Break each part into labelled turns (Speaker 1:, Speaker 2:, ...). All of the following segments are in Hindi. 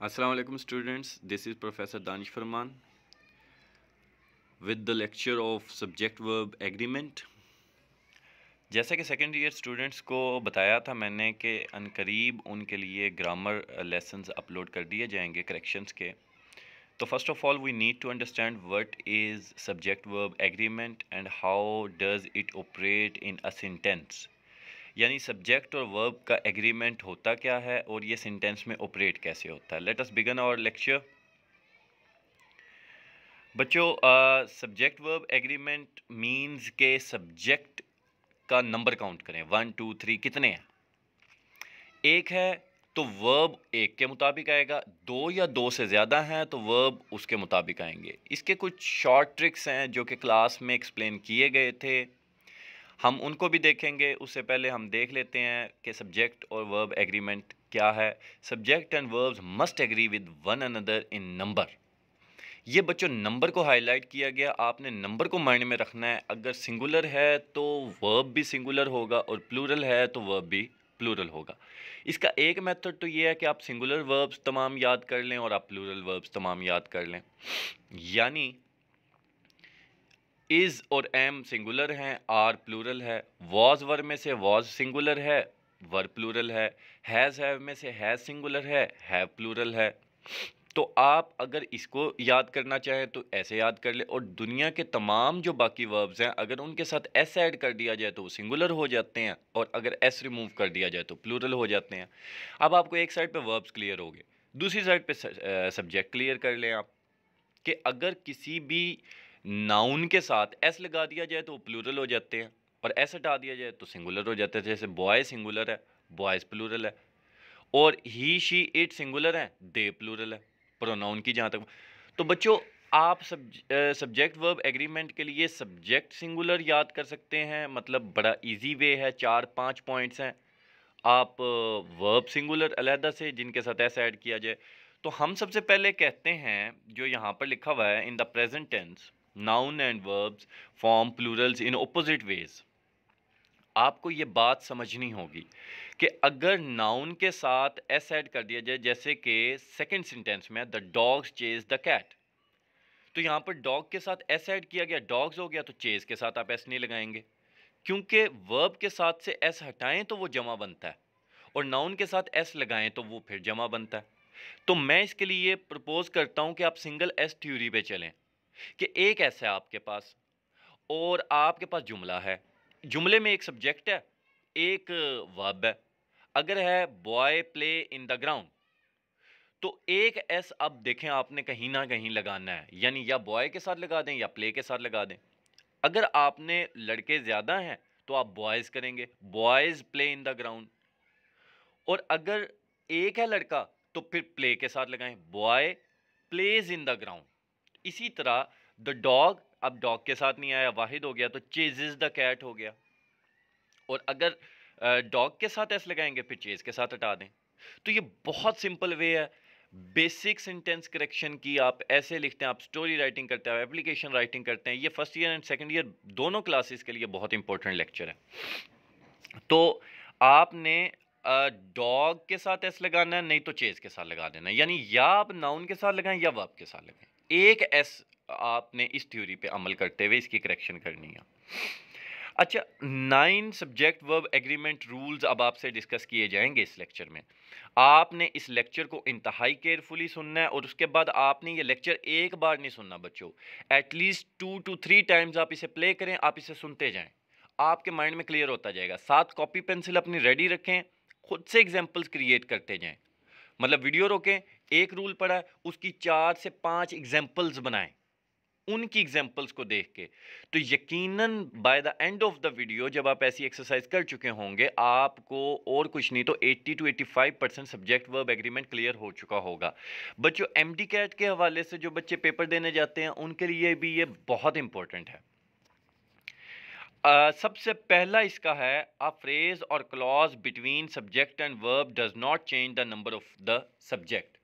Speaker 1: Assalamu alaikum students, this is Professor Danish Farman with the lecture of subject verb agreement। जैसा कि सेकेंड ईयर स्टूडेंट्स को बताया था मैंने कि अनकरीब उनके लिए ग्रामर लेसन्स अपलोड कर दिए जाएंगे करेक्शंस के। तो first of all we need to understand what is subject verb agreement and how does it operate in a sentence. यानी सब्जेक्ट और वर्ब का एग्रीमेंट होता क्या है और ये सेंटेंस में ऑपरेट कैसे होता है। Let us begin our lecture. बच्चों, सब्जेक्ट वर्ब एग्रीमेंट मीन्स के सब्जेक्ट का नंबर काउंट करें, 1 2 3 कितने हैं। एक है तो वर्ब एक के मुताबिक आएगा, दो या दो से ज़्यादा हैं तो वर्ब उसके मुताबिक आएंगे। इसके कुछ शॉर्ट ट्रिक्स हैं जो कि क्लास में एक्सप्लेन किए गए थे, हम उनको भी देखेंगे। उससे पहले हम देख लेते हैं कि सब्जेक्ट और वर्ब एग्रीमेंट क्या है। Subject and verbs must agree with one another in number. ये बच्चों नंबर को हाईलाइट किया गया, आपने नंबर को माइंड में रखना है। अगर सिंगुलर है तो वर्ब भी सिंगुलर होगा और प्लूरल है तो वर्ब भी प्लूरल होगा। इसका एक मेथड तो ये है कि आप सिंगुलर वर्ब्स तमाम याद कर लें और आप प्लूरल वर्ब्स तमाम याद कर लें। यानी इज़ और एम सिंगुलर हैं, आर प्लूरल है, वॉज वर्ब में से वॉज सिंगुलर है, वर्ब प्लूरल है में से हैज़ सिंगुलर है प्लूरल है। तो आप अगर इसको याद करना चाहें तो ऐसे याद कर ले, और दुनिया के तमाम जो बाकी वर्ब्स हैं अगर उनके साथ एस ऐड कर दिया जाए तो वो सिंगुलर हो जाते हैं, और अगर एस रिमूव कर दिया जाए तो प्लूरल हो जाते हैं। अब आपको एक साइड पे वर्ब्स क्लियर हो गए, दूसरी साइड पे सब्जेक्ट क्लियर कर लें आप कि अगर किसी भी नाउन के साथ एस लगा दिया जाए तो वो प्लूरल हो जाते हैं, और एस हटा दिया जाए तो सिंगुलर हो जाते हैं। जैसे बॉय सिंगुलर है, बॉयज़ प्लूरल है, और ही शी इट सिंगुलर है, दे प्लूरल है, प्रोनाउन की जहाँ तक। तो बच्चों आप सब्जेक्ट वर्ब एग्रीमेंट के लिए सब्जेक्ट सिंगुलर याद कर सकते हैं, मतलब बड़ा इजी वे है, 4-5 पॉइंट्स हैं। आप वर्ब सिंगुलर अलहदा से जिनके साथ ऐसा ऐड किया जाए। तो हम सबसे पहले कहते हैं जो यहाँ पर लिखा हुआ है, in the present tense noun and verbs form plurals in opposite ways. आपको ये बात समझनी होगी कि अगर नाउन के साथ एस ऐड कर दिया जाए, जैसे कि सेकंड सेंटेंस में the dogs chase the cat, तो यहाँ पर डॉग के साथ एस ऐड किया गया, डॉग्स हो गया, तो चेज के साथ आप एस नहीं लगाएंगे, क्योंकि वर्ब के साथ से एस हटाएं तो वो जमा बनता है, और नाउन के साथ एस लगाएं तो वो फिर जमा बनता है। तो मैं इसके लिए प्रपोज करता हूं कि आप सिंगल एस थ्योरी पे चलें, कि एक एस है आपके पास और आपके पास जुमला है, जुमले में एक सब्जेक्ट है, एक वर्ब है। अगर है boy play in the ground, तो एक एस अब देखें आपने कहीं ना कहीं लगाना है, यानी या बॉय के साथ लगा दें या प्ले के साथ लगा दें। अगर आपने लड़के ज्यादा हैं तो आप बॉयज करेंगे, boys play in the ground. और अगर एक है लड़का तो फिर प्ले के साथ लगाएं, boy plays in the ground. इसी तरह द डॉग, अब डॉग के साथ नहीं आया, वाहिद हो गया, तो चेजेस द कैट हो गया। और अगर डॉग के साथ एस लगाएंगे फिर चेज के साथ हटा दें। तो ये बहुत सिंपल वे है बेसिक सेंटेंस करेक्शन की। आप ऐसे लिखते हैं, आप स्टोरी राइटिंग करते हैं, एप्लीकेशन राइटिंग करते हैं, ये first year and second year दोनों क्लासेस के लिए बहुत इंपॉर्टेंट लेक्चर है। तो आपने डॉग के साथ एस लगाना है, नहीं तो चेज के साथ लगा देना है। यानी या आप नाउन के साथ लगाएं या वर्ब के साथ लगाएं, एक एस आपने इस थ्योरी पे अमल करते हुए इसकी करेक्शन करनी है। अच्छा, 9 सब्जेक्ट वर्ब एग्रीमेंट रूल्स अब आपसे डिस्कस किए जाएंगे इस लेक्चर में। आपने इस लेक्चर को इंतहाई केयरफुली सुनना है, और उसके बाद आपने ये लेक्चर एक बार नहीं सुनना बच्चों, एटलीस्ट 2 to 3 टाइम्स आप इसे प्ले करें, आप इसे सुनते जाएं, आपके माइंड में क्लियर होता जाएगा। साथ कॉपी पेंसिल अपनी रेडी रखें, खुद से एग्जाम्पल्स क्रिएट करते जाएं। मतलब वीडियो रोकें, एक रूल पढ़ा है उसकी 4 से 5 एग्जाम्पल्स बनाएं, उनकी एग्जाम्पल्स को देख के। तो यकीनन by the end of the video जब आप ऐसी एक्सरसाइज कर चुके होंगे, आपको और कुछ नहीं तो 80 to 85% subject verb agreement clear हो चुका होगा। बच्चों एमडी कैट के हवाले से जो बच्चे पेपर देने जाते हैं उनके लिए भी ये बहुत इंपॉर्टेंट है। सबसे पहला इसका है, अ फ्रेज और clause between subject and verb does not change the number of the subject.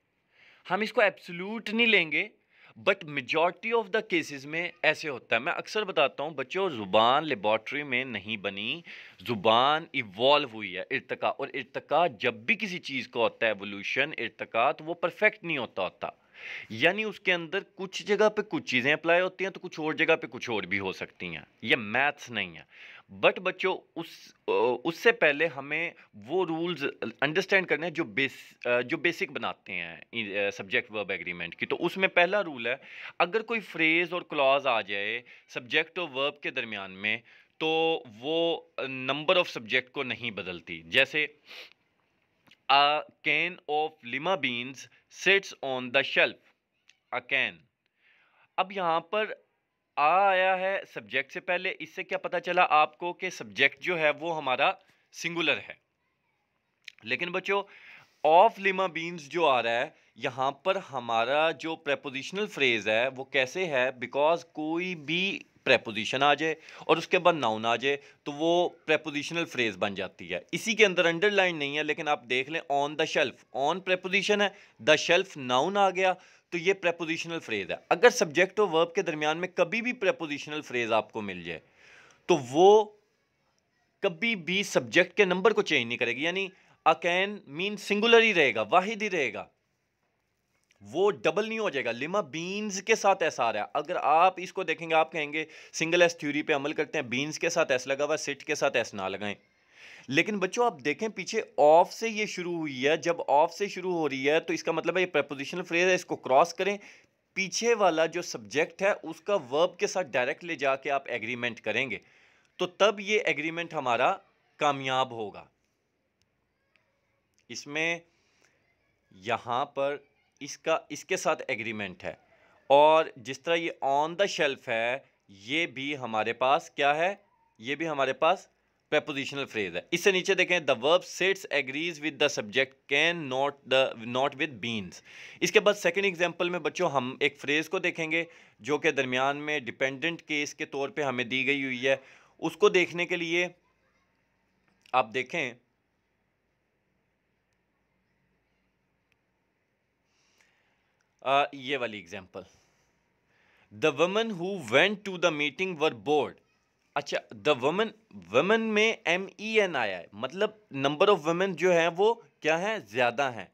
Speaker 1: हम इसको एब्सोल्यूट नहीं लेंगे, but majority of the cases में ऐसे होता है। मैं अक्सर बताता हूँ बच्चों, ज़ुबान लेबॉर्ट्री में नहीं बनी, ज़ुबान इवॉल्व हुई है, इर्तिका। और इर्तिका जब भी किसी चीज़ का होता है एवोल्यूशन, इर्तिका, तो वो परफेक्ट नहीं होता। यानी उसके अंदर कुछ जगह पे कुछ चीज़ें अप्लाई होती हैं तो कुछ और जगह पे कुछ और भी हो सकती हैं। ये मैथ्स नहीं है। बट बच्चों उससे पहले हमें वो रूल्स अंडरस्टैंड करने हैं जो बेसिक बनाते हैं सब्जेक्ट वर्ब एग्रीमेंट की। तो उसमें पहला रूल है, अगर कोई फ्रेज और क्लॉज आ जाए सब्जेक्ट और वर्ब के दरमियान में, तो वो नंबर ऑफ सब्जेक्ट को नहीं बदलती। जैसे A can of lima beans sits on the shelf. A can. अब यहाँ पर आ आया है सब्जेक्ट से पहले। इससे क्या पता चला आपको कि सब्जेक्ट जो है वो हमारा सिंगुलर है। लेकिन बच्चों ऑफ लिमा बीन्स जो आ रहा है, यहाँ पर हमारा जो प्रेपोजिशनल फ्रेज है वो कैसे है, बिकॉज कोई भी प्रेपोजिशन आ जाए और उसके बाद नाउन आ जाए तो वो प्रेपोजिशनल फ्रेज बन जाती है। इसी के अंदर अंडरलाइन नहीं है, लेकिन आप देख लें, on the shelf, on preposition है, द शेल्फ नाउन आ गया, तो ये प्रेपोजिशनल फ्रेज है। अगर सब्जेक्ट और वर्ब के दरमियान में कभी भी प्रेपोजिशनल फ्रेज आपको मिल जाए तो वो कभी भी सब्जेक्ट के नंबर को चेंज नहीं करेगी। यानी अ कैन मीन सिंगुलर ही रहेगा, वाहिद ही रहेगा, वो डबल नहीं हो जाएगा। लिमा बीन्स के साथ ऐसा आ रहा है। अगर आप इसको देखेंगे, आप कहेंगे सिंगल एस थ्योरी पे अमल करते हैं, बीन्स के साथ एस लगा हुआ, सिट के साथ एस ना लगाएं। लेकिन बच्चों आप देखें पीछे ऑफ से ये शुरू हुई है। जब ऑफ से शुरू हो रही है तो इसका मतलब है ये प्रेपोजिशनल फ्रेज है, इसको क्रॉस करें, पीछे वाला जो सब्जेक्ट है उसका वर्ब के साथ डायरेक्ट ले जाके आप एग्रीमेंट करेंगे, तो तब ये एग्रीमेंट हमारा कामयाब होगा। इसमें यहां पर इसका इसके साथ एग्रीमेंट है। और जिस तरह ये ऑन द शेल्फ है, ये भी हमारे पास क्या है, ये भी हमारे पास प्रेपोजिशनल फ्रेज है। इससे नीचे देखें, the verb sits agrees with the subject can not with beans. इसके बाद सेकंड एग्जांपल में बच्चों हम एक फ्रेज को देखेंगे जो कि दरमियान में डिपेंडेंट केस के तौर पे हमें दी गई हुई है। उसको देखने के लिए आप देखें, ये वाली example, the woman who went to the meeting were bored. अच्छा, द वुमन, वुमन में MEN आया है, मतलब नंबर ऑफ वुमेन जो है वो क्या है, ज्यादा हैं।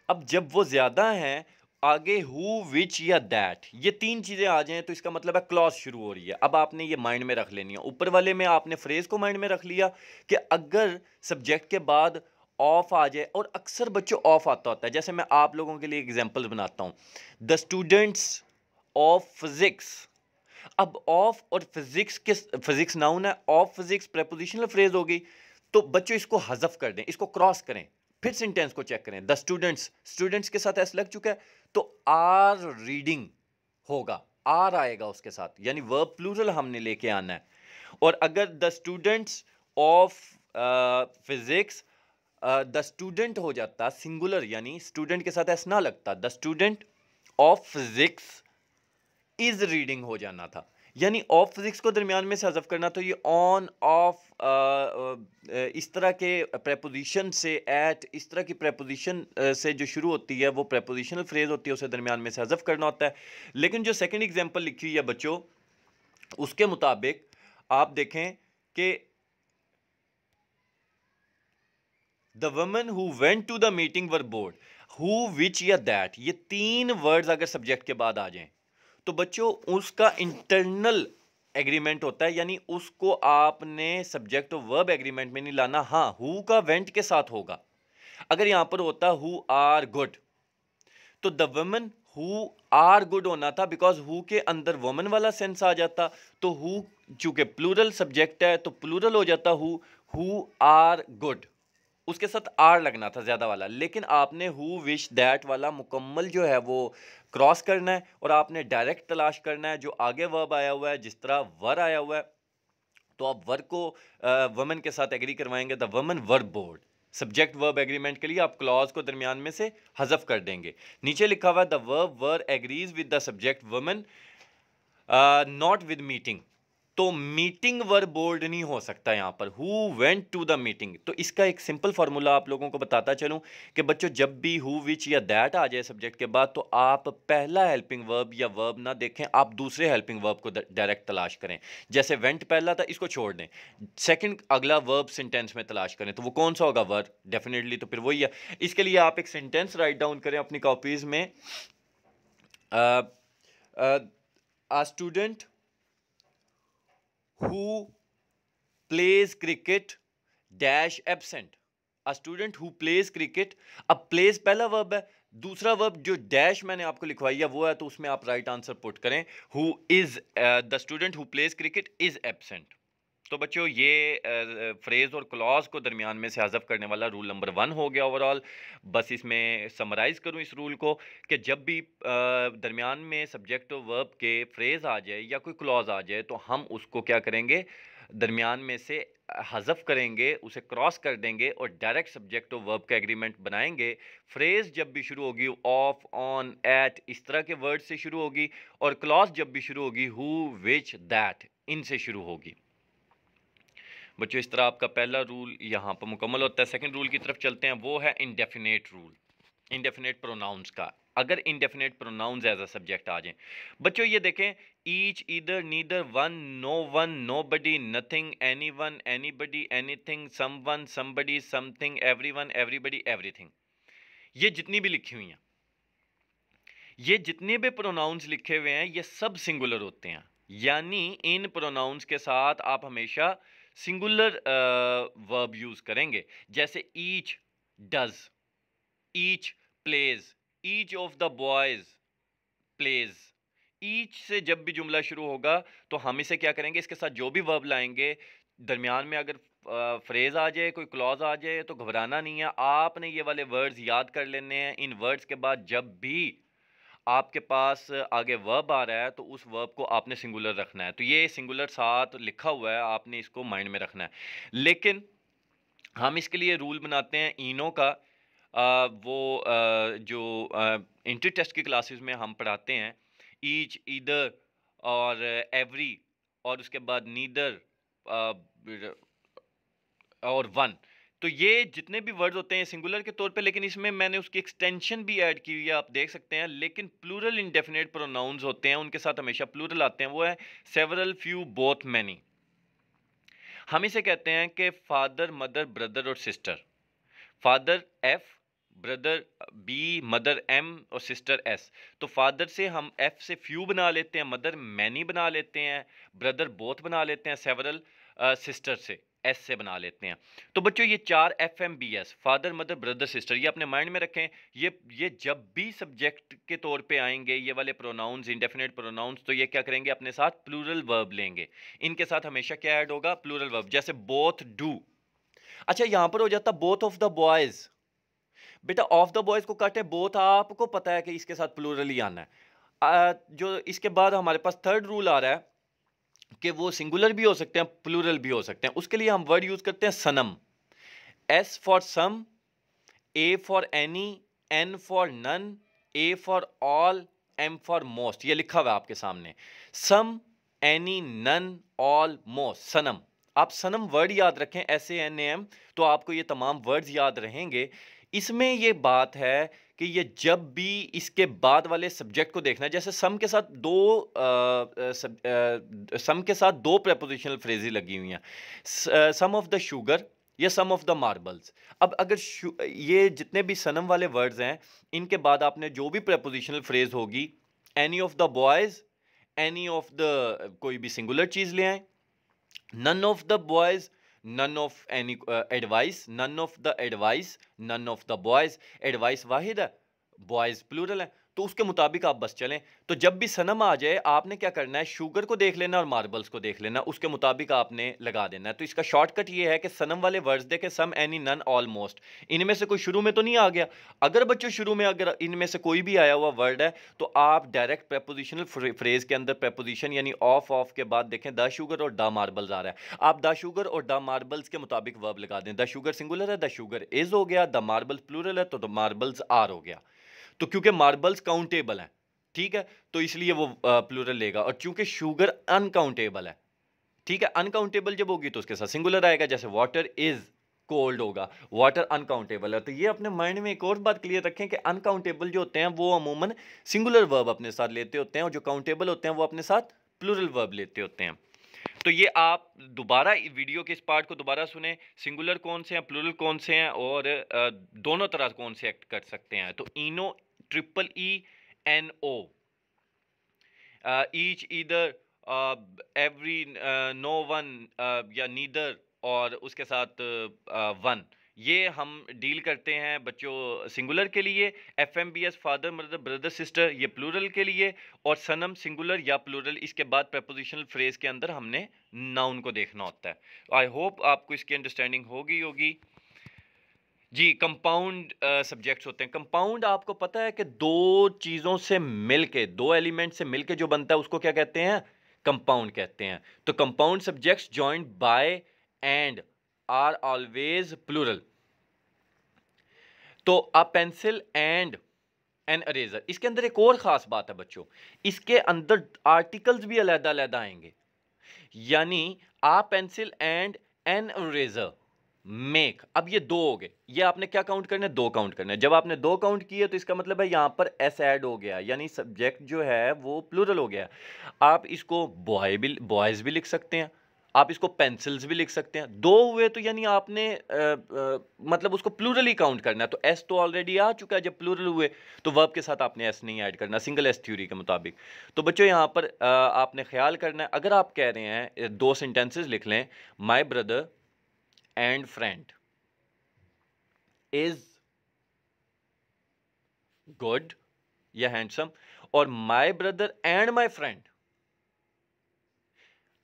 Speaker 1: अब जब वो ज्यादा हैं, आगे हु, विच या दैट, ये तीन चीजें आ जाएं तो इसका मतलब है क्लॉज शुरू हो रही है। अब आपने ये माइंड में रख लेनी है। ऊपर वाले में आपने फ्रेज को माइंड में रख लिया कि अगर सब्जेक्ट के बाद ऑफ आ जाए, और अक्सर बच्चों ऑफ आता होता है। जैसे मैं आप लोगों के लिए एग्जांपल बनाता हूं, द स्टूडेंट्स ऑफ फिजिक्स। अब ऑफ और फिजिक्स के, फिजिक्स नाउन है, ऑफ फिजिक्स प्रेपोजिशनल फ्रेज होगी। तो बच्चों इसको हज़फ कर दें, इसको क्रॉस करें, फिर सेंटेंस को चेक करें। द स्टूडेंट्स, स्टूडेंट्स के साथ एस लग चुका है तो आर रीडिंग होगा, आर आएगा उसके साथ, यानी वर्ब प्लूरल हमने लेके आना है। और अगर the students of physics, the student हो जाता सिंगुलर, यानी स्टूडेंट के साथ एस ना लगता, the student of physics is reading हो जाना था। यानी ऑफ फिजिक्स को दरमियान में से हज़फ करना, तो ये ऑन ऑफ इस तरह के प्रेपोजिशन से, एट इस तरह की प्रेपोजिशन से जो शुरू होती है वो प्रेपोजिशनल फ्रेज होती है, उसे दरमियान में से हज़फ करना होता है। लेकिन जो सेकंड एग्जांपल लिखी हुई है बच्चों, उसके मुताबिक आप देखें कि the woman who went to the meeting were bored, who, which या दैट, ये तीन वर्ड्स अगर सब्जेक्ट के बाद आ जाएं तो बच्चों उसका इंटरनल एग्रीमेंट होता है। यानी उसको आपने सब्जेक्ट और वर्ब एग्रीमेंट में नहीं लाना। हाँ, हु का वेंट के साथ होगा। अगर यहां पर होता हु आर गुड, तो the woman who are good होना था, बिकॉज हु के अंदर वुमन वाला सेंस आ जाता। तो हु चूंकि प्लूरल सब्जेक्ट है तो प्लूरल हो जाता हु आर गुड, उसके साथ आर लगना था ज्यादा वाला। लेकिन आपने हु, विश, दैट वाला मुकम्मल जो है वो क्रॉस करना है, और आपने डायरेक्ट तलाश करना है जो आगे वर्ब आया हुआ है। जिस तरह वर आया हुआ है तो आप वर को वुमन के साथ एग्री करवाएंगे, the woman were board. Subject verb agreement के लिए आप क्लॉज को दरमियान में से हज़फ कर देंगे। नीचे लिखा हुआ है the verb were agrees with the subject woman, not with meeting. तो मीटिंग वर्ब बोल्ड नहीं हो सकता यहाँ पर। Who went to the meeting, तो इसका एक सिंपल फार्मूला आप लोगों को बताता चलूं कि बच्चों जब भी हु विच या दैट आ जाए सब्जेक्ट के बाद, तो आप पहला हेल्पिंग वर्ब या वर्ब ना देखें, आप दूसरे हेल्पिंग वर्ब को डायरेक्ट तलाश करें। जैसे वेंट पहला था, इसको छोड़ दें, सेकंड अगला वर्ब सेंटेंस में तलाश करें, तो वो कौन सा होगा? वर्ब, डेफिनेटली तो फिर वही है। इसके लिए आप एक सेंटेंस राइट डाउन करें अपनी कॉपीज में। A student who plays cricket dash absent। a student who plays cricket, अब plays पहला वर्ब है, दूसरा वर्ब जो डैश मैंने आपको लिखवाई है वो है, तो उसमें आप राइट आंसर पुट करें, who is the student who plays cricket is absent। तो बच्चों ये फ्रेज और क्लॉज को दरमियान में से हज़फ करने वाला रूल नंबर 1 हो गया ओवरऑल। बस इसमें समराइज़ करूं इस रूल को कि जब भी दरमियान में सब्जेक्ट और वर्ब के फ्रेज आ जाए या कोई क्लॉज आ जाए, तो हम उसको क्या करेंगे? दरमियान में से हज़फ करेंगे, उसे क्रॉस कर देंगे और डायरेक्ट सब्जेक्ट और वर्ब का एग्रीमेंट बनाएंगे। फ्रेज जब भी शुरू होगी ऑफ, ऑन, एट, इस तरह के वर्ड से शुरू होगी, और क्लॉज जब भी शुरू होगी हु, विच, दैट, इनसे शुरू होगी। बच्चों इस तरह आपका पहला रूल यहाँ पर मुकम्मल होता है। सेकंड रूल की तरफ चलते हैं, वो है इंडेफिनेट रूल, इंडेफिनेट प्रोनाउंस का। अगर indefinite pronouns as a subject आ जाएं, बच्चों ये देखें, each, either, neither, one, nobody, nothing, anyone, anybody, anything, someone, somebody, something, everyone, everybody, everything, ये जितनी भी लिखी हुई हैं, ये जितने भी प्रोनाउंस लिखे हुए हैं, ये सब सिंगुलर होते हैं। यानी इन प्रोनाउंस के साथ आप हमेशा सिंगुलर वर्ब यूज करेंगे। जैसे each does, each plays, each of the boys plays. Each से जब भी जुमला शुरू होगा, तो हम इसे क्या करेंगे? इसके साथ जो भी वर्ब लाएंगे, दरमियान में अगर फ्रेज आ जाए, कोई क्लॉज आ जाए, तो घबराना नहीं है, आपने ये वाले वर्ड्स याद कर लेने हैं। इन वर्ड्स के बाद जब भी आपके पास आगे वर्ब आ रहा है, तो उस वर्ब को आपने सिंगुलर रखना है। तो ये सिंगुलर साथ लिखा हुआ है, आपने इसको माइंड में रखना है। लेकिन हम इसके लिए रूल बनाते हैं इनो का। जो इंटर टेस्ट की क्लासेस में हम पढ़ाते हैं, ईच, ईदर और एवरी, और उसके बाद नीदर और वन। तो ये जितने भी वर्ड्स होते हैं सिंगुलर के तौर पे, लेकिन इसमें मैंने उसकी एक्सटेंशन भी ऐड की हुई है, आप देख सकते हैं। लेकिन प्लूरल इंडेफिनेट प्रोनाउंस होते हैं, उनके साथ हमेशा प्लूरल आते हैं, वो है सेवरल, फ्यू, बोथ, मैनी। हम इसे कहते हैं कि फादर, मदर, ब्रदर और sister. Father F, brother B, mother M और सिस्टर एस। तो फादर से हम एफ से फ्यू बना लेते हैं, मदर मैनी बना लेते हैं, ब्रदर बोथ बना लेते हैं सेवरल, सिस्टर से एस से बना लेते हैं। तो बच्चों ये 4 F M B S, father, mother, brother, sister, ये अपने माइंड में रखें। ये जब भी सब्जेक्ट के तौर पे आएंगे ये वाले प्रोनाउंस, इंडेफिनेट प्रोनाउंस, तो ये क्या करेंगे? अपने साथ प्लूरल वर्ब लेंगे। इनके साथ हमेशा क्या ऐड होगा? Plural verb. जैसे बोथ डू। अच्छा यहां पर हो जाता बोथ ऑफ द बॉयज। बेटा ऑफ द बॉयज को काटे बोथ, आपको पता है कि इसके साथ प्लूरल ही आना है। जो इसके बाद हमारे पास थर्ड रूल आ रहा है कि वो सिंगुलर भी हो सकते हैं, प्लूरल भी हो सकते हैं। उसके लिए हम वर्ड यूज करते हैं SANAM. S for some, A for any, N for none, A for all, M for most. ये लिखा हुआ है आपके सामने, some, any, none, all, most, SANAM. आप सनम वर्ड याद रखें, SANAM, तो आपको ये तमाम वर्ड्स याद रहेंगे। इसमें ये बात है कि ये जब भी इसके बाद वाले सब्जेक्ट को देखना है, जैसे सम के साथ दो प्रेपोजिशनल फ्रेजेस लगी हुई हैं, सम ऑफ द शुगर या सम ऑफ द मार्बल्स। अब अगर ये जितने भी सनम वाले वर्ड्स हैं, इनके बाद आपने जो भी प्रेपोजिशनल फ्रेज होगी, any of the boys, any of the कोई भी सिंगुलर चीज ले आए, none of the boys, none of any advice, none of the advice, none of the boys। advice वाहिद है, बॉयज प्लूरल है, तो उसके मुताबिक आप बस चलें। तो जब भी सनम आ जाए, आपने क्या करना है? शुगर को देख लेना और मार्बल्स को देख लेना, उसके मुताबिक आपने लगा देना है। तो इसका शॉर्टकट ये है कि सनम वाले वर्ड्स देखें, सम, एनी, नन, ऑलमोस्ट, इनमें से कोई शुरू में तो नहीं आ गया। अगर बच्चों शुरू में अगर इनमें से कोई भी आया हुआ वर्ड है, तो आप डायरेक्ट प्रेपोजिशनल फ्रेज के अंदर प्रेपोजिशन यानी ऑफ के बाद देखें द शुगर और द मार्बल्स आ रहा है, आप द शुगर और द मार्बल्स के मुताबिक वर्ब लगा दें। द शुगर सिंगुलर है, द शुगर इज हो गया, द मार्बल्स प्लूरल है, तो द मार्बल्स आर हो गया। तो क्योंकि मार्बल्स काउंटेबल हैं, ठीक है, तो इसलिए वो प्लूरल लेगा। और चूंकि शुगर अनकाउंटेबल है, ठीक है। अनकाउंटेबल जब होगी तो उसके साथ सिंगुलर आएगा, जैसे वाटर इज कोल्ड होगा, वाटर अनकाउंटेबल है। तो ये अपने माइंड में एक और बात क्लियर रखें कि अनकाउंटेबल जो होते हैं वो अमूमन सिंगुलर वर्ब अपने साथ लेते होते हैं, और जो काउंटेबल होते हैं वो अपने साथ प्लूरल वर्ब लेते होते हैं। तो ये आप दोबारा वीडियो के इस पार्ट को दोबारा सुने, सिंगुलर कौन से हैं, प्लूरल कौन से हैं, और दोनों तरह कौन से एक्ट कर सकते हैं। तो इनो, triple E, N O, each, either, every, no one, या नीदर, और उसके साथ वन, ये हम डील करते हैं बच्चों सिंगुलर के लिए। F M B S, father mother brother sister, ये प्लूरल के लिए। और सनम सिंगुलर या प्लूरल, इसके बाद प्रपोजिशनल फ्रेज के अंदर हमने नाउन को देखना होता है। आई होप आपको इसकी अंडरस्टैंडिंग होगी। जी, कंपाउंड सब्जेक्ट्स होते हैं। कंपाउंड आपको पता है कि दो चीज़ों से मिलके, दो एलिमेंट से मिलके जो बनता है उसको क्या कहते हैं, कंपाउंड कहते हैं। तो compound subjects joined by and are always plural. तो a pencil and an eraser, इसके अंदर एक और खास बात है बच्चों, इसके अंदर आर्टिकल्स भी अलग अलग आएंगे। यानी a pencil and an eraser make, अब ये दो हो गए, ये आपने क्या काउंट करना है, दो काउंट करना है। जब आपने दो काउंट किए तो इसका मतलब है यहां पर एस ऐड हो गया, यानी सब्जेक्ट जो है वो प्लूरल हो गया। आप इसको बॉयज भी लिख सकते हैं, आप इसको पेंसिल्स भी लिख सकते हैं। दो हुए तो यानी आपने मतलब उसको प्लूरल ही काउंट करना है। तो एस तो ऑलरेडी आ चुका है, जब प्लूरल हुए तो वर्ब के साथ आपने एस नहीं ऐड करना, सिंगल एस थ्योरी के मुताबिक। तो बच्चों यहां पर आपने ख्याल करना है, अगर आप कह रहे हैं दो सेंटेंसेस लिख लें, my brother and friend is good या हैंडसम, और my brother and my friend,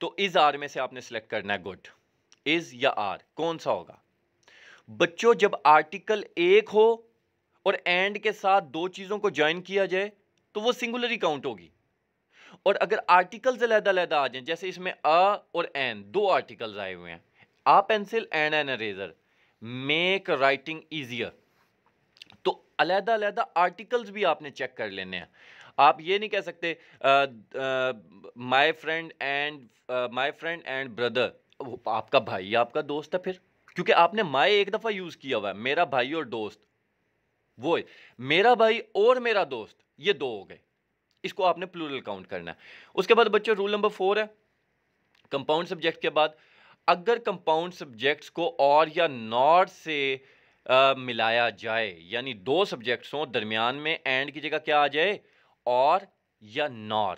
Speaker 1: तो इज आर में से आपने सिलेक्ट करना है गुड। इज या आर कौन सा होगा बच्चों? जब आर्टिकल एक हो और एंड के साथ दो चीजों को ज्वाइन किया जाए तो वो सिंगुलर ही काउंट होगी। और अगर आर्टिकल्स अलग-अलग आ जाएं, जैसे इसमें अ और एन, दो आर्टिकल्स आए हुए हैं, a pencil and an eraser make writing easier, तो अलग-अलग आर्टिकल्स भी आपने चेक कर लेने हैं। आप ये नहीं कह सकते माय फ्रेंड एंड ब्रदर, आपका भाई आपका दोस्त है फिर, क्योंकि आपने माय एक दफा यूज किया हुआ है, मेरा भाई और दोस्त, वो है मेरा भाई और मेरा दोस्त, ये दो हो गए, इसको आपने प्लूरल काउंट करना है। उसके बाद बच्चों रूल नंबर 4 है, कंपाउंड सब्जेक्ट के बाद अगर कंपाउंड सब्जेक्ट्स को और या नॉट से मिलाया जाए, यानी दो सब्जेक्ट्स हों, दरमियान में एंड की जगह क्या आ जाए, और या नॉर,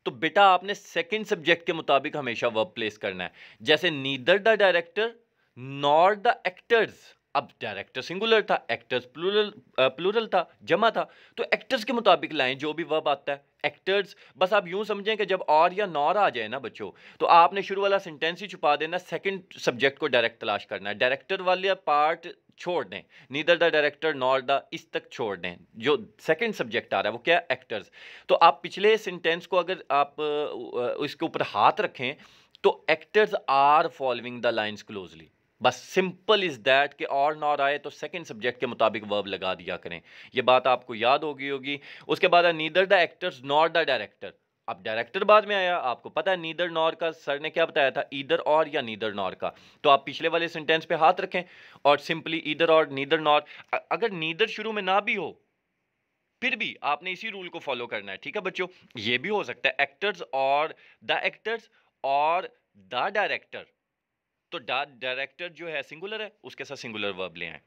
Speaker 1: तो बेटा आपने सेकंड सब्जेक्ट के मुताबिक हमेशा वर्ब प्लेस करना है। जैसे neither the director nor the actors, अब डायरेक्टर सिंगुलर था, एक्टर्स प्लूरल था, जमा था, तो एक्टर्स के मुताबिक लाएं जो भी वर्ब आता है, एक्टर्स। बस आप यूं समझें कि जब और या नॉर आ जाए ना बच्चों, तो आपने शुरू वाला सेंटेंस ही छुपा देना, सेकंड सब्जेक्ट को डायरेक्ट तलाश करना है, डायरेक्टर वाले पार्ट छोड़ दें, neither the director nor the, इस तक छोड़ दें, जो सेकंड सब्जेक्ट आ रहा है वो क्या, एक्टर्स। तो आप पिछले सेंटेंस को अगर आप इसके ऊपर हाथ रखें तो actors are following the lines closely, बस सिंपल इज दैट कि और नॉर आए तो सेकंड सब्जेक्ट के मुताबिक वर्ब लगा दिया करें। ये बात आपको याद होगी। उसके बाद neither the actors nor the director, अब डायरेक्टर बाद में आया, आपको पता है नीदर नॉर का सर ने क्या बताया था, ईदर और या नीदर नॉर का। तो आप पिछले वाले सेंटेंस पे हाथ रखें और सिंपली ईदर और नीदर नॉर, अगर नीदर शुरू में ना भी हो फिर भी आपने इसी रूल को फॉलो करना है, ठीक है बच्चों। ये भी हो सकता है एक्टर्स और द एक्टर्स और द डायरेक्टर, तो डायरेक्टर जो है सिंगुलर है, उसके साथ सिंगुलर वर्ब ले आए।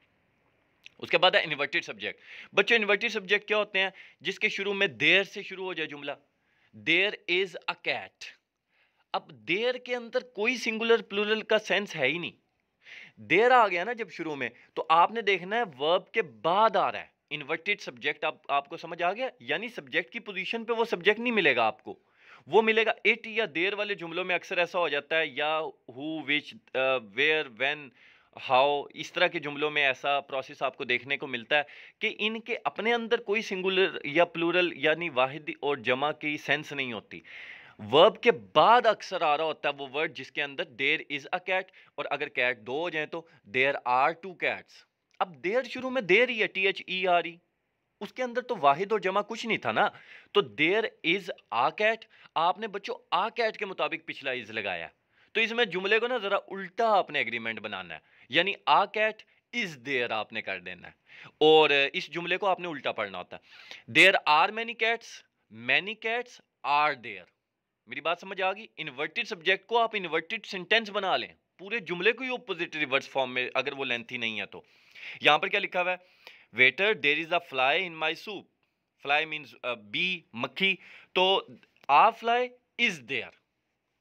Speaker 1: उसके बाद है इन्वर्टेड सब्जेक्ट। बच्चों इन्वर्टेड सब्जेक्ट क्या होते हैं, जिसके शुरू में देयर से शुरू हो जाए जुमला, देयर इज अ कैट। अब देयर के अंदर कोई सिंगुलर प्लूरल का सेंस है ही नहीं, देयर आ गया ना जब शुरू में, तो आपने देखना है वर्ब के बाद आ रहा है इन्वर्टेड सब्जेक्ट। आपको समझ आ गया, यानी सब्जेक्ट की पोजीशन पे वो सब्जेक्ट नहीं मिलेगा आपको, वो मिलेगा इट या देयर वाले जुमलों में अक्सर ऐसा हो जाता है, या who which where when how, इस तरह के जुमलों में ऐसा प्रोसेस आपको देखने को मिलता है कि इनके अपने अंदर कोई सिंगुलर या प्लूरल यानी वाहिद और जमा की सेंस नहीं होती। वर्ब के बाद अक्सर आ रहा होता है वो वर्ड जिसके अंदर देयर इज अ कैट, और अगर कैट दो हो जाए तो देयर आर टू कैट्स। अब देयर शुरू में देयर ही है, THERE, उसके अंदर तो वाहिद और जमा कुछ नहीं था ना, तो देयर इज आ कैट, आपने बच्चों आ कैट के मुताबिक पिछला इज लगाया, तो इसमें जुमले को ना ज़रा उल्टा आपने एग्रीमेंट बनाना है, यानी आ कैट इज़ देयर आपने कर देना है, और इस जुमले को आपने उल्टा पढ़ना होता है। There are many cats are there. मेरी बात समझ आ गई? इन्वर्टेड सब्जेक्ट को आप इन्वर्टेड सेंटेंस बना लें, पूरे जुमले को ही ऑपोजिट रिवर्स फॉर्म में, अगर वो लेंथी नहीं है तो। यहां पर क्या लिखा हुआ है? Waiter there is a fly in my soup. Fly means bee, मक्खी। तो आ फ्लाई इज देयर,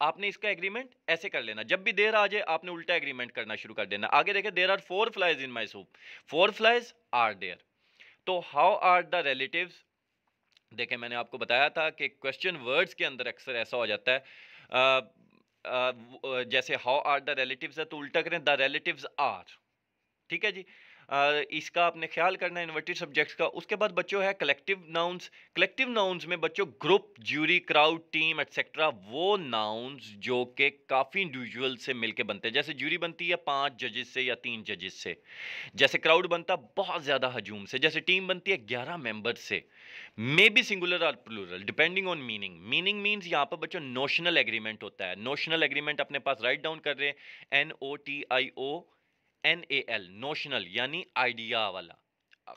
Speaker 1: आपने इसका एग्रीमेंट ऐसे कर लेना। जब भी देर आ जाए आपने उल्टा एग्रीमेंट करना शुरू कर देना। आगे देखें, there are 4 flies in my soup, 4 flies are there. तो हाउ आर द रिलेटिव्स? देखें, मैंने आपको बताया था कि क्वेश्चन वर्ड्स के अंदर अक्सर ऐसा हो जाता है, जैसे हाउ आर द रिलेटिव्स है तो उल्टा करें द रिलेटिव्स आर। ठीक है जी। इसका आपने ख्याल करना है इन्वर्टेड सब्जेक्ट्स का। उसके बाद बच्चों है कलेक्टिव नाउन्स। कलेक्टिव नाउन्स में बच्चों group, jury, crowd, team etcetera, वो नाउन्स जो कि काफ़ी इंडिविजुअल से मिलके बनते हैं। जैसे ज्यूरी बनती है 5 जजेस से या 3 जजेस से, जैसे क्राउड बनता है बहुत ज़्यादा हजूम से, जैसे टीम बनती है 11 मेंबर्स से। मे बी सिंगुलर और plural depending on meaning. Meaning means यहाँ पर बच्चों नोशनल एग्रीमेंट होता है। नोशनल एग्रीमेंट अपने पास राइट डाउन कर रहे हैं, NOTIONAL, नोशनल यानी आइडिया वाला,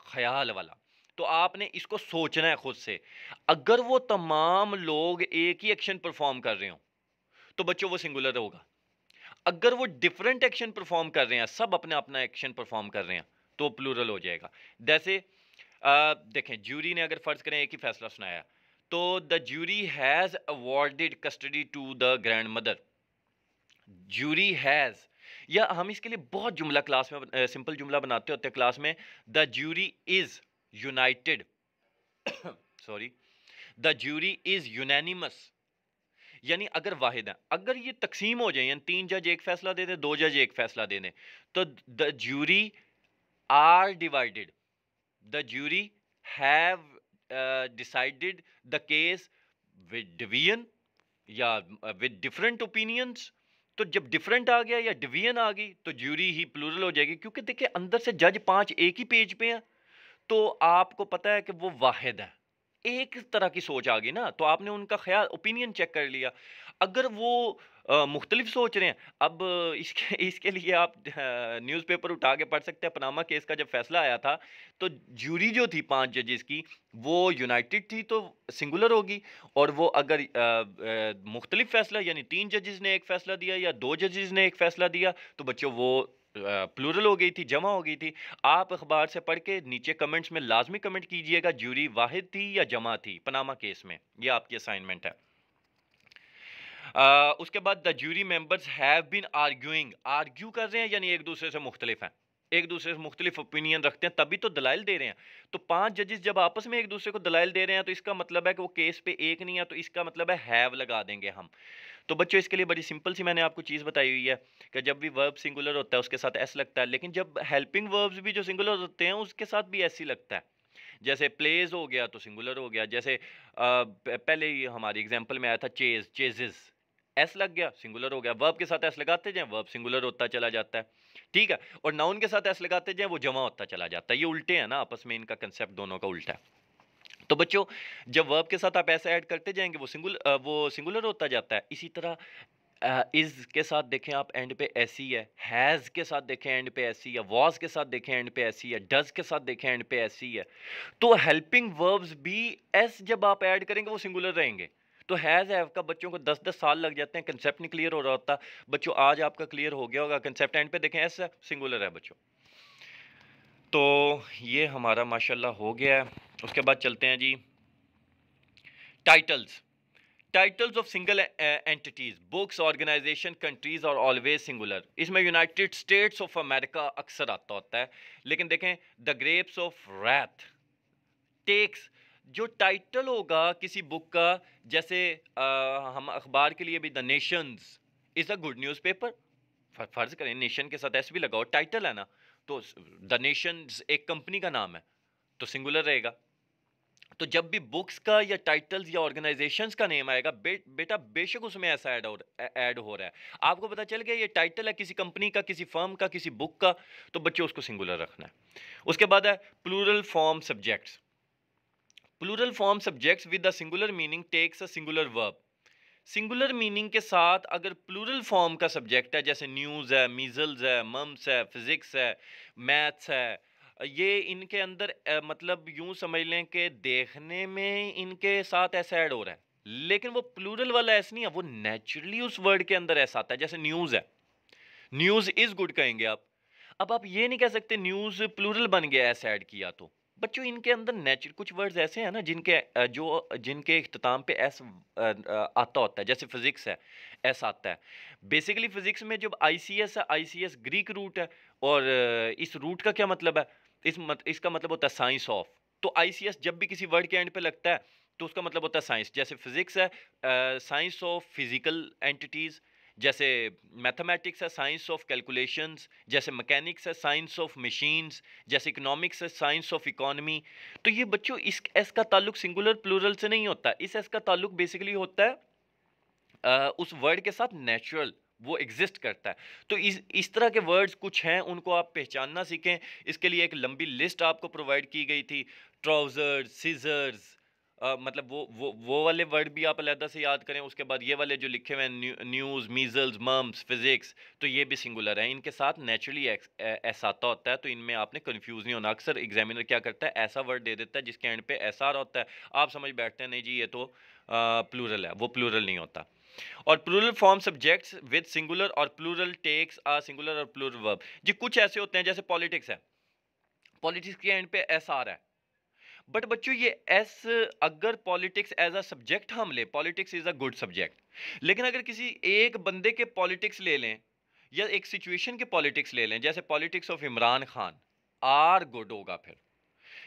Speaker 1: ख्याल वाला। तो आपने इसको सोचना है खुद से। अगर वो तमाम लोग एक ही एक्शन परफॉर्म कर रहे हो तो बच्चों वो सिंगुलर होगा। अगर वो डिफरेंट एक्शन परफॉर्म कर रहे हैं, सब अपना अपना एक्शन परफॉर्म कर रहे हैं, तो प्लूरल हो जाएगा। जैसे देखें, ज्यूरी ने अगर फर्ज करें एक ही फैसला सुनाया, तो the jury has awarded custody to the grandmother. Jury has, या हम इसके लिए बहुत जुमला क्लास में सिंपल जुमला बनाते होते हैं क्लास में। The jury is United sorry, the jury is unanimous. यानी अगर वाहिद है, अगर ये तकसीम हो जाए, यानी 3 जज एक फैसला दे दे, 2 जज एक फैसला दे दें, तो the jury are divided, the jury have decided the case with division या विद डिफरेंट ओपिनियंस। तो जब डिफरेंट आ गया या डिवीजन आ गई तो ज्यूरी ही प्लूरल हो जाएगी, क्योंकि देखिए अंदर से जज 5 एक ही पेज पे हैं, तो आपको पता है कि वो वाहिद है। एक तरह की सोच आ गई ना, तो आपने उनका ख्याल ओपिनियन चेक कर लिया। अगर वो मुख्तलिफ सोच रहे हैं, अब इसके इसके लिए आप न्यूज़पेपर उठा के पढ़ सकते हैं। पनामा केस का जब फैसला आया था, तो ज्यूरी जो थी 5 जजेस की, वो यूनाइटेड थी तो सिंगुलर होगी। और वो अगर मुख्तलिफ फैसला, यानी 3 जजेस ने एक फैसला दिया या 2 जजेस ने एक फैसला दिया, तो बच्चों वो प्लूरल हो गई थी, जमा हो गई थी। आप अखबार से पढ़ के नीचे कमेंट्स में लाजमी कमेंट कीजिएगा, ज्यूरी वाहिद थी या जमा थी पनामा केस में। ये आपकी असाइनमेंट है। उसके बाद the jury members have been arguing, argue कर रहे हैं यानी एक दूसरे से मुख्तलिफ हैं, एक दूसरे से मुख्तलिफ ओपिनियन रखते हैं, तभी तो दलाइल दे रहे हैं। तो 5 जजेस जब आपस में एक दूसरे को दलाइल दे रहे हैं, तो इसका मतलब है कि वो केस पे एक नहीं है, तो इसका मतलब है हैव लगा देंगे हम। तो बच्चों इसके लिए बड़ी सिंपल सी मैंने आपको चीज़ बताई हुई है कि जब भी वर्ब सिंगुलर होता है उसके साथ एस लगता है, लेकिन जब हेल्पिंग वर्ब्स भी जो सिंगुलर होते हैं उसके साथ भी एस ही लगता है। जैसे प्लेज हो गया तो सिंगुलर हो गया। जैसे पहले ही हमारी एग्जांपल में आया था चेज, चेजेस, एस लग गया, सिंगुलर हो गया। वर्ब के साथ एस लगाते जाएं, वर्ब सिंगुलर होता चला जाता है। ठीक है। और नाउन के साथ एस लगाते जाएं, वो जमा होता चला जाता है। ये उल्टे हैं ना आपस में, इनका कंसेप्ट दोनों का उल्टा है। तो बच्चों जब वर्ब के साथ आप ऐसा ऐड करते जाएंगे वो सिंगुलर होता जाता है। इसी तरह इज के साथ देखें आप एंड पे ऐसी है, हैज़ के साथ देखें एंड पे ऐसी है, वॉज के साथ देखें एंड पे ऐसी है, डज के साथ देखें एंड पे ऐसी है। तो हेल्पिंग वर्ब्स भी एस जब आप ऐड करेंगे वो सिंगुलर रहेंगे। तो हैज़ हैव का बच्चों को 10-10 साल लग जाते हैं, कंसेप्ट नहीं क्लियर हो रहा होता। बच्चों आज आपका क्लियर हो गया होगा कंसेप्ट। एंड पे देखें एस है, सिंगुलर है बच्चों। तो ये हमारा माशाल्लाह हो गया है। उसके बाद चलते हैं G titles. Titles of single entities, books, organisation, countries और ऑलवेज सिंगुलर। इसमें यूनाइटेड स्टेट्स ऑफ अमेरिका अक्सर आता होता है, लेकिन देखें the Grapes of Wrath takes. जो टाइटल होगा किसी बुक का, जैसे हम अखबार के लिए भी the Nations is a good news paper, फर्ज करें नेशन के साथ एस भी लगाओ, टाइटल है ना, तो द नेशंस एक कंपनी का नाम है तो सिंगुलर रहेगा। तो जब भी बुक्स का या टाइटल्स या ऑर्गेनाइजेशंस का नेम आएगा, बेटा बेशक उसमें ऐसा ऐड हो रहा है, आपको पता चल गया ये टाइटल है किसी कंपनी का, किसी फर्म का, किसी बुक का, तो बच्चों उसको सिंगुलर रखना है। उसके बाद है plural form subjects. Plural form subjects with the singular meaning takes a singular verb. Singular meaning के साथ अगर प्लूरल फॉर्म का सब्जेक्ट है, जैसे न्यूज़ है, मीजल्स है, मम्स है, फिजिक्स है, मैथ्स है, ये इनके अंदर मतलब यूं समझ लें कि देखने में इनके साथ ऐसा ऐड हो रहा है, लेकिन वो प्लूरल वाला ऐसा नहीं है, वो नेचुरली उस वर्ड के अंदर ऐसा आता है। जैसे न्यूज़ है, न्यूज़ इज गुड कहेंगे आप। अब आप ये नहीं कह सकते न्यूज़ प्लूरल बन गया ऐसे ऐड किया तो। बच्चों इनके अंदर नेचुरल कुछ वर्ड्स ऐसे हैं ना जिनके जिनके इख्तिताम पे एस आता होता है। जैसे फिजिक्स है, एस आता है। बेसिकली फिजिक्स में जब आईसीएस है, आईसीएस ग्रीक रूट है, और इस रूट का क्या मतलब है? इसका मतलब होता है साइंस ऑफ। तो आईसीएस जब भी किसी वर्ड के एंड पे लगता है तो उसका मतलब होता है साइंस। जैसे फिजिक्स है, साइंस ऑफ फिजिकल एंटिटीज। जैसे मैथमेटिक्स है, साइंस ऑफ कैलकुलेशंस। जैसे मैकेनिक्स है, साइंस ऑफ मशीन्स। जैसे इकोनॉमिक्स है, साइंस ऑफ इकोनॉमी। तो ये बच्चों इस एस का ताल्लुक सिंगुलर प्लूरल से नहीं होता। इस एस का ताल्लुक बेसिकली होता है उस वर्ड के साथ नेचुरल, वो एग्जिस्ट करता है। तो इस तरह के वर्ड्स कुछ हैं, उनको आप पहचानना सीखें। इसके लिए एक लंबी लिस्ट आपको प्रोवाइड की गई थी। ट्राउजर्स, सीजर्स, मतलब वो वाले वर्ड भी आप अलहदा से याद करें। उसके बाद ये वाले जो लिखे हुए हैं, न्यूज़, मीजल्स, मम्स, फिजिक्स, तो ये भी सिंगुलर है। इनके साथ नेचुरली ऐसा आता होता है, तो इनमें आपने कंफ्यूज नहीं होना। अक्सर एग्जामिनर क्या करता है, ऐसा वर्ड दे देता है जिसके एंड पे ऐसा आ रहा होता है, आप समझ बैठते हैं नहीं जी ये तो प्लूरल है। वो प्लूरल नहीं होता। और plural form subjects with singular और प्लूरल टेक्स आ सिंगुलर और प्लूरल वर्ब। जी कुछ ऐसे होते हैं, जैसे पॉलिटिक्स है, पॉलिटिक्स के एंड पे एस आ रहा है, बट बच्चों ये एस, अगर पॉलिटिक्स एज अ सब्जेक्ट हम ले, politics is a good subject. लेकिन अगर किसी एक बंदे के पॉलिटिक्स ले लें, या एक सिचुएशन के पॉलिटिक्स ले लें, जैसे politics of Imran Khan, are good होगा फिर,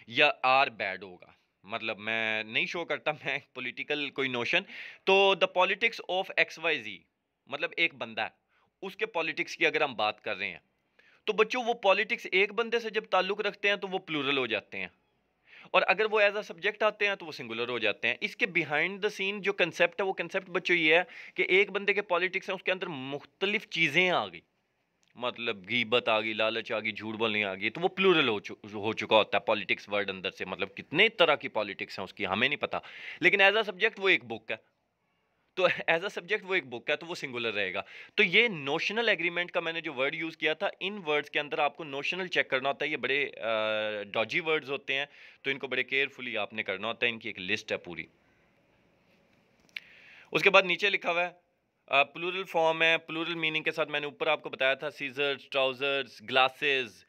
Speaker 1: या आर बैड होगा। मतलब मैं नहीं शो करता मैं पॉलिटिकल कोई नोशन। तो the politics of X Y Z, मतलब एक बंदा है, उसके पॉलिटिक्स की अगर हम बात कर रहे हैं, तो बच्चों वो पॉलिटिक्स एक बंदे से जब ताल्लुक रखते हैं तो वो प्लूरल हो जाते हैं, और अगर वो एज अ सब्जेक्ट आते हैं तो वो सिंगुलर हो जाते हैं। इसके बिहाइंड द सीन जो कंसेप्ट है, वो कंसेप्ट बच्चों ये है कि एक बंदे के पॉलिटिक्स हैं, उसके अंदर मुख्तलिफ चीज़ें आ गई, मतलब गीबत आ गई, लालच आ गई, झूठ बोलने आ गई, तो वो प्लूरल हो चुका होता है पॉलिटिक्स वर्ड अंदर से। मतलब कितने तरह की पॉलिटिक्स हैं उसकी हमें नहीं पता, लेकिन एज अ सब्जेक्ट वो एक बुक है। तो एज अ सब्जेक्ट वो एक बुक है, तो वो सिंगुलर रहेगा। तो ये नोशनल एग्रीमेंट का मैंने जो वर्ड यूज़ किया था, इन वर्ड्स के अंदर आपको नोशनल चेक करना होता है। ये बड़े डॉजी वर्ड्स होते हैं, तो इनको बड़े केयरफुली आपने करना होता है। इनकी एक लिस्ट है पूरी। उसके बाद नीचे लिखा हुआ है प्लूरल फॉर्म है, प्लूरल मीनिंग के साथ मैंने ऊपर आपको बताया था, सीजर्स, ट्राउजर्स, ग्लासेस,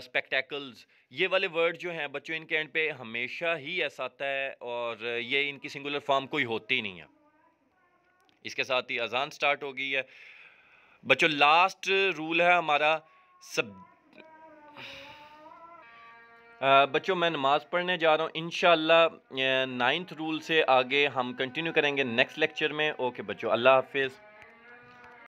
Speaker 1: स्पेक्टेकल्स। ये वाले वर्ड जो हैं बच्चों, इनके एंड पे हमेशा ही ऐसा आता है, और ये इनकी सिंगुलर फॉर्म कोई होती ही नहीं है। इसके साथ ही अजान स्टार्ट हो गई है बच्चों। लास्ट रूल है हमारा सब। बच्चों मैं नमाज़ पढ़ने जा रहा हूँ, इंशाअल्लाह 9th रूल से आगे हम कंटिन्यू करेंगे नेक्स्ट लेक्चर में। ओके बच्चों, अल्लाह हाफिज़।